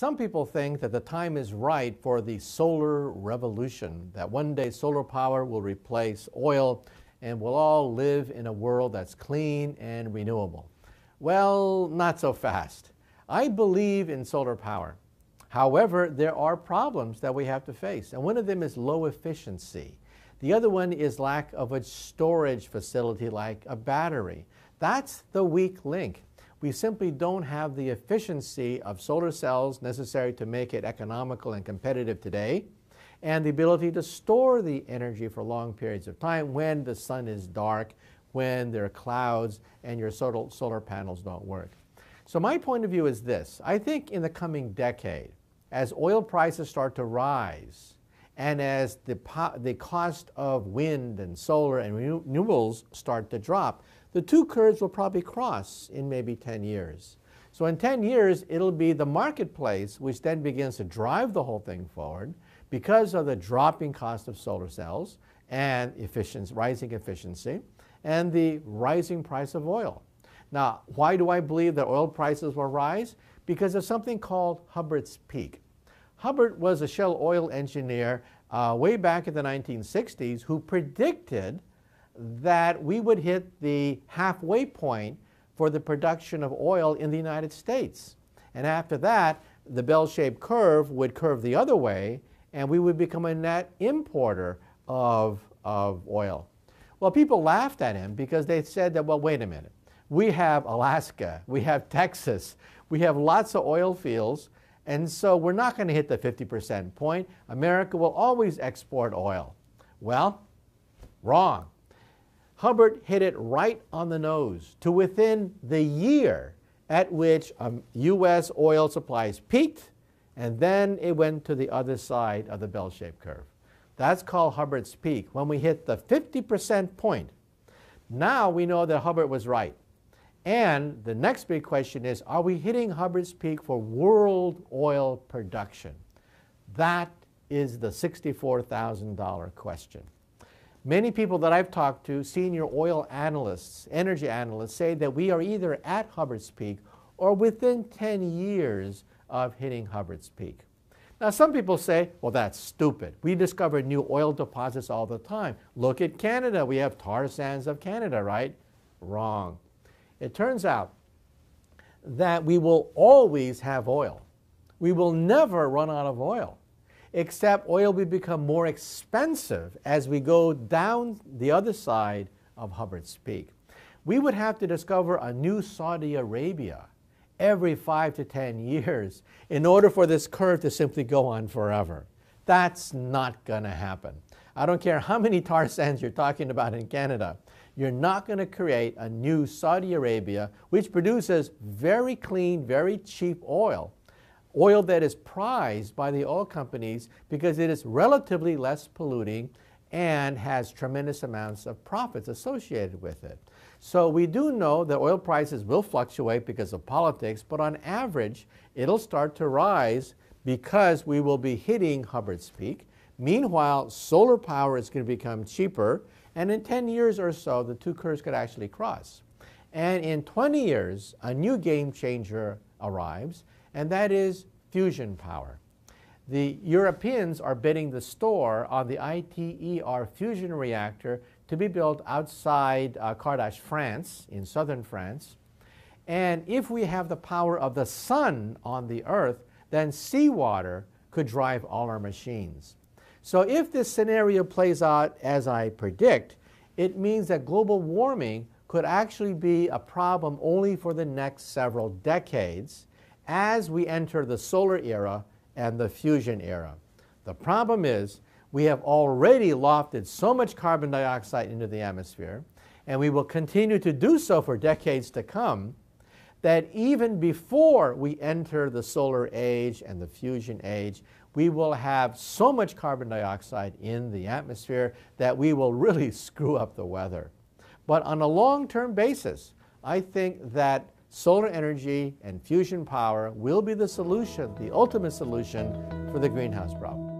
Some people think that the time is right for the solar revolution, that one day solar power will replace oil and we'll all live in a world that's clean and renewable. Well, not so fast. I believe in solar power. However, there are problems that we have to face, and one of them is low efficiency. The other one is lack of a storage facility like a battery. That's the weak link. We simply don't have the efficiency of solar cells necessary to make it economical and competitive today, and the ability to store the energy for long periods of time when the sun is dark, when there are clouds, and your solar panels don't work. So my point of view is this. I think in the coming decade, as oil prices start to rise, and as the cost of wind and solar and renewables start to drop, the two curves will probably cross in maybe 10 years. So in 10 years, it'll be the marketplace which then begins to drive the whole thing forward because of the dropping cost of solar cells and rising efficiency and the rising price of oil. Now, why do I believe that oil prices will rise? Because of something called Hubbard's peak. Hubbard was a Shell oil engineer way back in the 1960s who predicted that we would hit the halfway point for the production of oil in the United States. And after that, the bell-shaped curve would curve the other way, and we would become a net importer of oil. Well, people laughed at him because they said that, well, wait a minute. We have Alaska, we have Texas, we have lots of oil fields, and so we're not going to hit the 50% point. America will always export oil. Well, wrong. Hubbard hit it right on the nose to within the year at which U.S. oil supplies peaked, and then it went to the other side of the bell-shaped curve. That's called Hubbard's peak. When we hit the 50% point, now we know that Hubbard was right. And the next big question is, are we hitting Hubbard's peak for world oil production? That is the $64,000 question. Many people that I've talked to, senior oil analysts, energy analysts, say that we are either at Hubbard's peak or within 10 years of hitting Hubbard's peak. Now, some people say, well, that's stupid. We discover new oil deposits all the time. Look at Canada. We have tar sands of Canada, right? Wrong. It turns out that we will always have oil. We will never run out of oil, except oil will become more expensive as we go down the other side of Hubbard's peak. We would have to discover a new Saudi Arabia every 5 to 10 years in order for this curve to simply go on forever. That's not going to happen. I don't care how many tar sands you're talking about in Canada. You're not going to create a new Saudi Arabia which produces very clean, very cheap oil. Oil that is prized by the oil companies because it is relatively less polluting and has tremendous amounts of profits associated with it. So we do know that oil prices will fluctuate because of politics, but on average, it'll start to rise because we will be hitting Hubbard's peak. Meanwhile, solar power is going to become cheaper, and in 10 years or so, the two curves could actually cross. And in 20 years, a new game changer arrives, and that is fusion power. The Europeans are bidding the store on the ITER fusion reactor to be built outside Cardache, France, in southern France. And if we have the power of the sun on the earth, then seawater could drive all our machines. So if this scenario plays out as I predict, it means that global warming could actually be a problem only for the next several decades as we enter the solar era and the fusion era. The problem is we have already lofted so much carbon dioxide into the atmosphere, and we will continue to do so for decades to come, that even before we enter the solar age and the fusion age, we will have so much carbon dioxide in the atmosphere that we will really screw up the weather. But on a long-term basis, I think that solar energy and fusion power will be the solution, the ultimate solution for the greenhouse problem.